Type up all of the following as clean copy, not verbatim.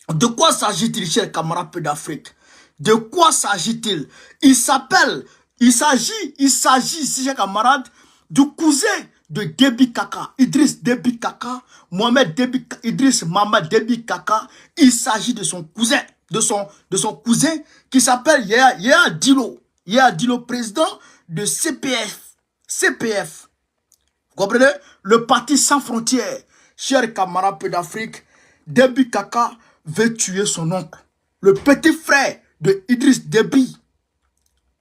De quoi s'agit-il, chers camarades peu d'Afrique? De quoi s'agit-il? Il s'agit, si chers camarades, du cousin de Déby Kaka, Idriss Déby Kaka, Idriss Mamad Déby Kaka. Il s'agit de son cousin, de son cousin qui s'appelle Yaya Dilo. Yaya Dilo, président de CPF. Vous comprenez? Le parti sans frontières. Chers camarades peu d'Afrique, Déby Kaka veut tuer son oncle, le petit frère de Idriss Déby,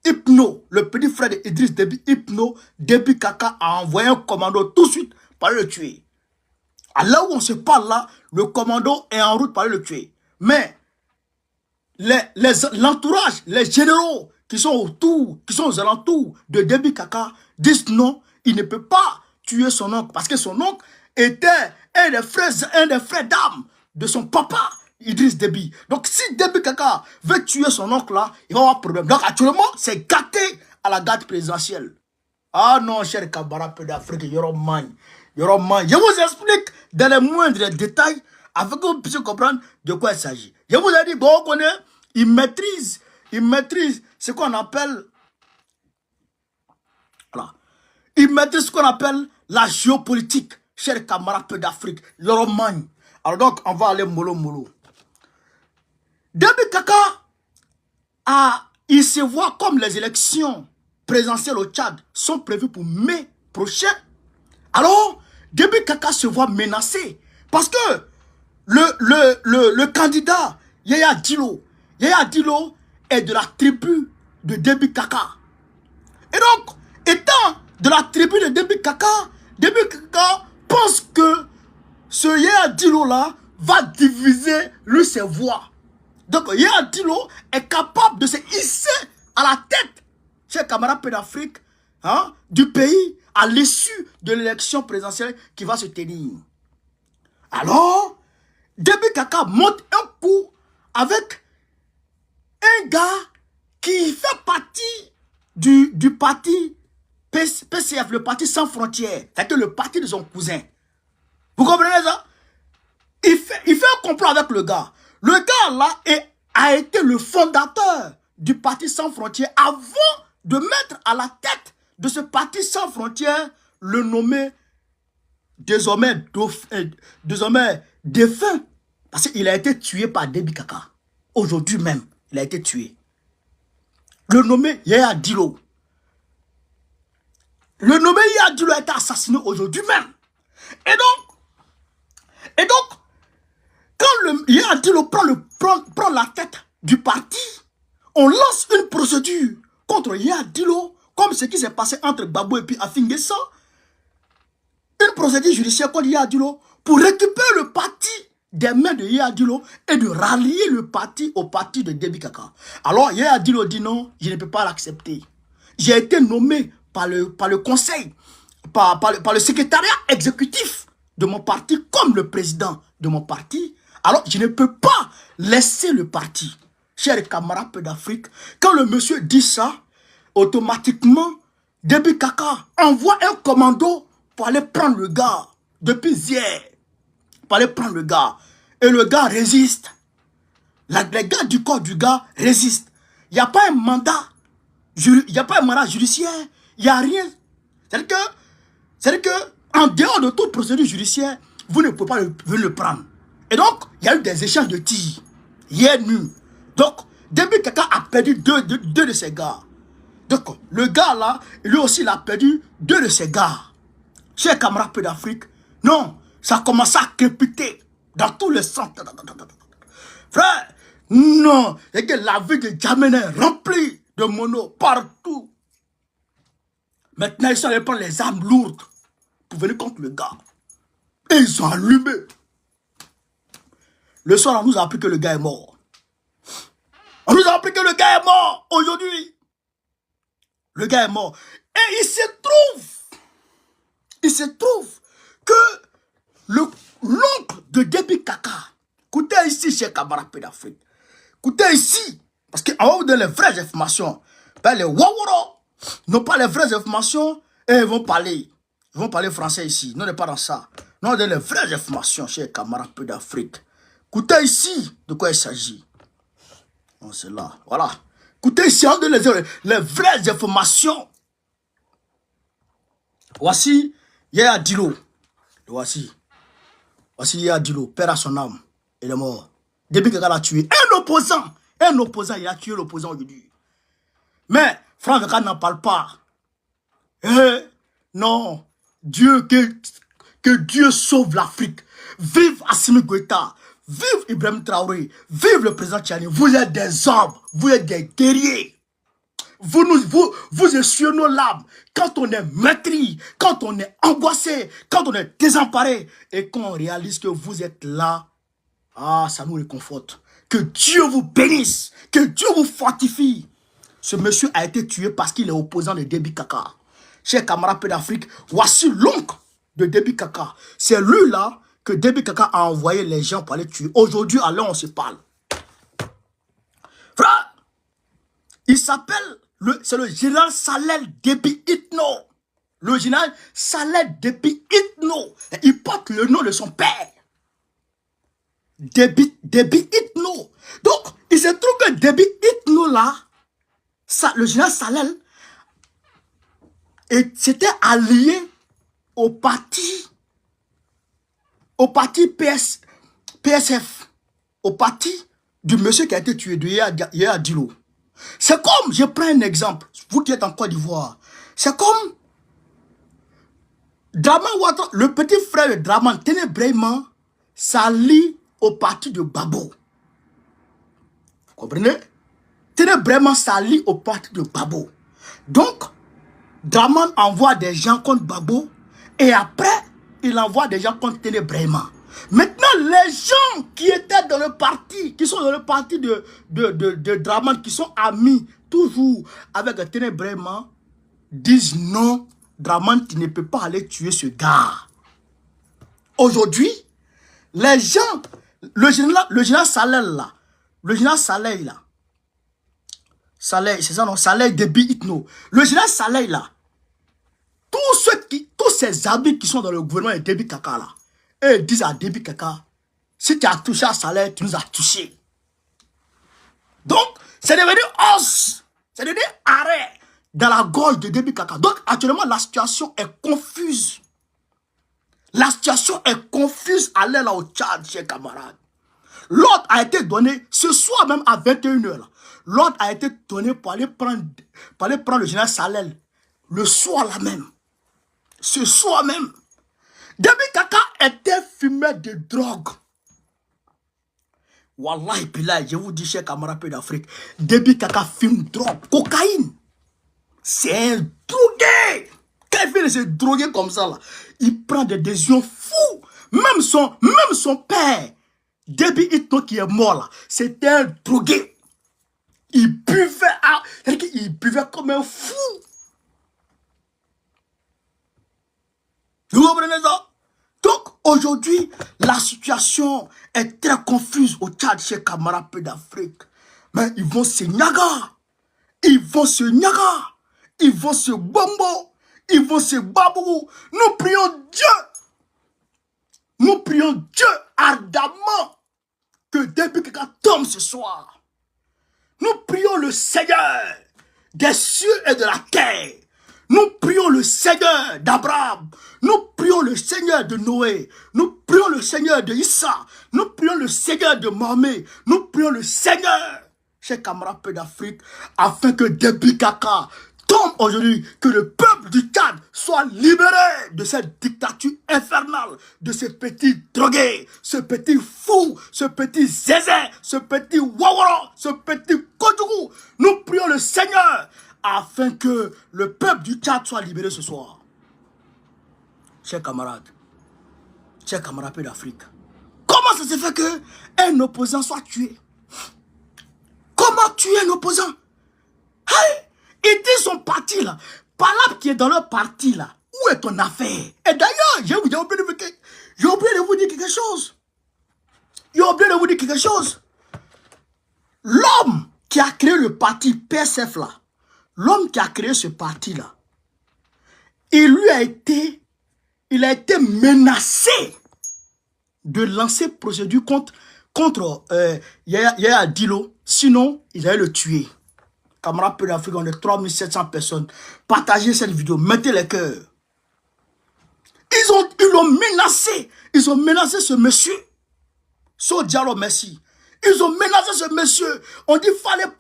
Hypno, le petit frère de Idriss Déby, Hypno. Déby Kaka a envoyé un commando tout de suite pour aller le tuer. À là où on se parle là, le commando est en route pour aller le tuer. Mais l'entourage, les généraux qui sont autour, qui sont aux alentours de Déby Kaka disent non, il ne peut pas tuer son oncle parce que son oncle était un des frères d'armes de son papa Idriss Déby. Donc si Déby Kaka veut tuer son oncle là, il va avoir problème. Donc actuellement, c'est gâté à la garde présidentielle. Ah non, cher camarade peu d'Afrique, Yoroman. Je vous explique dans les moindres détails afin que vous puissiez comprendre de quoi il s'agit. Je vous ai dit, bon, on connaît, il maîtrise ce qu'on appelle, voilà, il maîtrise ce qu'on appelle la géopolitique, cher camarade peu d'Afrique, Yoroman. Alors donc, on va aller mollo. Déby Kaka, il se voit comme les élections présidentielles au Tchad sont prévues pour mai prochain. Alors, Déby Kaka se voit menacé parce que le candidat Yaya Dilo est de la tribu de Déby Kaka. Et donc, étant de la tribu de Déby Kaka pense que ce Yaya Dilo là va diviser lui ses voix. Donc, Yaya Dilo est capable de se hisser à la tête, chers camarades peu d'Afrique, du pays à l'issue de l'élection présidentielle qui va se tenir. Alors, Déby Kaka monte un coup avec un gars qui fait partie du parti PCF, le parti sans frontières, c'est-à-dire le parti de son cousin. Vous comprenez ça? Il fait un complot avec le gars. Le gars là a été le fondateur du parti sans frontières avant de mettre à la tête de ce parti sans frontières le nommer désormais défunt. Parce qu'il a été tué par Déby Kaka. Aujourd'hui même, il a été tué. Le nommé Yaya Dilo. Le nommé Yaya Dilo a été assassiné aujourd'hui même. Et donc, quand Yaya Dilo prend la tête du parti, on lance une procédure contre Yaya Dilo, comme ce qui s'est passé entre Babou et puis Afingessa. Une procédure judiciaire contre Yaya Dilo pour récupérer le parti des mains de Yaya Dilo et de rallier le parti au parti de Déby Kaka. Alors Yaya Dilo dit non, je ne peux pas l'accepter. J'ai été nommé par le conseil, par le secrétariat exécutif de mon parti comme le président de mon parti. Alors je ne peux pas laisser le parti. Chers camarades peu d'Afrique, quand le monsieur dit ça, automatiquement, Déby Kaka envoie un commando pour aller prendre le gars, depuis hier, pour aller prendre le gars. Et le gars résiste. Les gars du corps du gars résistent. Il n'y a pas un mandat, judiciaire, il n'y a rien. C'est-à-dire que, en dehors de toute procédure judiciaire, vous ne pouvez pas venir le prendre. Et donc, il y a eu des échanges de tirs, hier nuit. Donc, Déby Kaka a perdu deux de ses gars. Donc, le gars là, lui aussi, il a perdu 2 de ses gars. Chers camarades peu d'Afrique, non, ça a commencé à crépiter dans tous les sens. Frère, non, c'est que la vie de Djamena est remplie de mono partout. Maintenant, ils sont allés prendre les armes lourdes pour venir contre le gars. Et ils ont allumé. Le soir, on nous a appris que le gars est mort. On nous a appris que le gars est mort aujourd'hui. Le gars est mort. Et il se trouve que l'oncle de Déby Kaka, écoutez ici, chers camarades d'Afrique, écoutez ici, parce qu'on va vous donner les vraies informations. Ben, les Waworo n'ont pas les vraies informations et ils vont parler français ici. Non, on n'est pas dans ça. Non, on donne les vraies informations, chers camarades d'Afrique. Écoutez ici de quoi il s'agit. C'est là, voilà. Écoutez ici, on donne les vraies informations. Voici Yaya Dilo. Voici Yaya Dilo, père à son âme. Il est mort. Depuis que l'a tué. Un opposant, il a tué l'opposant aujourd'hui. Mais Franck Veka n'en parle pas. Non. Que Dieu sauve l'Afrique. Vive Assimi Goïta. Vive Ibrahim Traoré. Vive le président Tchani. Vous êtes des hommes. Vous êtes des guerriers. Vous essuyez nos larmes. Quand on est meurtri, quand on est angoissé, quand on est désemparé, et qu'on réalise que vous êtes là, ça nous réconforte. Que Dieu vous bénisse. Que Dieu vous fortifie. Ce monsieur a été tué parce qu'il est opposant de Déby Kaka. Chers camarades peu d'Afrique, voici l'oncle de Déby Kaka. C'est lui là que Déby Kaka a envoyé les gens pour aller tuer. Aujourd'hui, alors on se parle. Frère, il s'appelle, c'est le général Salel Déby Itno. Le général Salel Déby Itno. Il porte le nom de son père. Déby Itno. Donc, il se trouve que Déby Itno là, le général Salel, s'était allié au parti PSF, au parti du monsieur qui a été tué de Yaya Dilo. C'est comme, je prends un exemple, vous qui êtes en Côte d'Ivoire, c'est comme Draman Ouattara, le petit frère de Draman, Téné Brahima, s'allie au parti de Babo. Vous comprenez? Téné Brahima s'allie au parti de Babo. Donc, Draman envoie des gens contre Babo et après, il envoie des gens contre Téné Brahima. Maintenant, les gens qui étaient dans le parti, qui sont dans le parti de Draman, qui sont amis toujours avec Téné Brahima, disent non, Draman, tu ne peux pas aller tuer ce gars. Aujourd'hui, les gens, le général Saleh là, Saleh, c'est ça non, Saleh Déby Itno, le général Saleh là, tous ces amis qui sont dans le gouvernement de Déby Kaka là, et ils disent à Déby Kaka, si tu as touché à Saleh, tu nous as touché. Donc, c'est devenu os, c'est devenu arrêt dans la gorge de Déby Kaka. Donc, actuellement, la situation est confuse. La situation est confuse à l'aile au Tchad, chers camarades. L'ordre a été donné, ce soir même à 21 h. L'ordre a été donné pour aller prendre le général Saleh. Le soir là même. Ce soir même. Déby Kaka était fumeur de drogue. Wallahi Billah, je vous dis, chers camarades d'Afrique, Déby Kaka fume drogue, cocaïne. C'est un drogué. Quand il fait se droguer comme ça, là, il prend des décisions fous. Même son père, Déby Itno qui est mort là, c'était un drogué. Il buvait comme un fou. Vous comprenez ça? Donc, aujourd'hui, la situation est très confuse au Tchad, chez camarades d'Afrique. Mais ils vont se nyaga. Ils vont se nyaga. Ils vont se bombo. Ils vont se babou. Nous prions Dieu. Nous prions Dieu ardemment que Déby Kaka tombe ce soir. Nous prions le Seigneur des cieux et de la terre. Nous prions le Seigneur d'Abraham. Nous prions le Seigneur de Noé. Nous prions le Seigneur de Issa. Nous prions le Seigneur de Mohamed. Nous prions le Seigneur, chers camarades d'Afrique, afin que Déby Kaka tombe aujourd'hui, que le peuple du Tchad soit libéré de cette dictature infernale, de ce petit drogué, ce petit fou, ce petit zézé, ce petit wawara, ce petit kodougou. Nous prions le Seigneur afin que le peuple du Tchad soit libéré ce soir. Chers camarades d'Afrique, comment ça se fait qu'un opposant soit tué? Comment tuer un opposant? Hey! Il dit son parti là, Palab qui est dans leur parti là, où est ton affaire? Et d'ailleurs, j'ai oublié de vous dire quelque chose. L'homme qui a créé le parti PSF là, l'homme qui a créé ce parti là, il a été menacé de lancer procédure contre contre Yaya Dilo. Sinon, ils allaient le tuer. Camarades Peu d'Afrique, on est 3700 personnes. Partagez cette vidéo, mettez les cœurs. Ils l'ont menacé. Ils ont menacé ce monsieur. So Diallo, merci. Ils ont menacé ce monsieur. On dit il fallait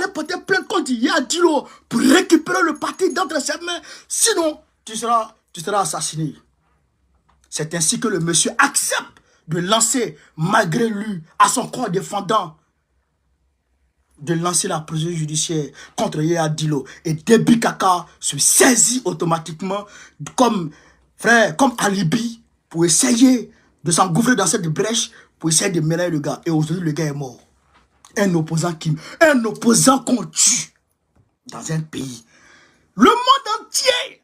porter plainte contre Yaya Dilo pour récupérer le parti d'entre ses mains. Sinon, tu seras assassiné. C'est ainsi que le monsieur accepte de lancer, malgré lui, à son corps défendant, de lancer la procédure judiciaire contre Yaya Dilo. Et Déby Kaka se saisit automatiquement comme alibi pour essayer de s'engouffrer dans cette brèche, pour essayer de mêler le gars. Et aujourd'hui, le gars est mort. Un opposant qu'on tue dans un pays. Le monde entier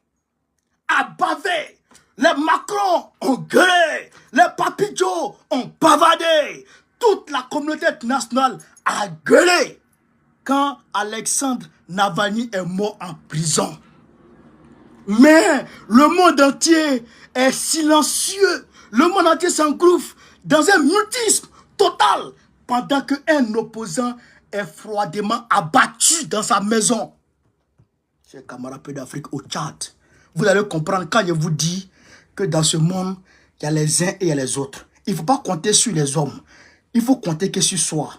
a bavé. Les Macron ont gueulé. Les Papidjo ont bavardé. Toute la communauté internationale a gueulé quand Alexandre Navalny est mort en prison. Mais le monde entier est silencieux. Le monde entier s'engouffre dans un mutisme total pendant qu'un opposant est froidement abattu dans sa maison. Chers camarades Peu d'Afrique au Tchad, vous allez comprendre quand je vous dis que dans ce monde, il y a les uns et il y a les autres. Il ne faut pas compter sur les hommes. Il faut compter que sur soi.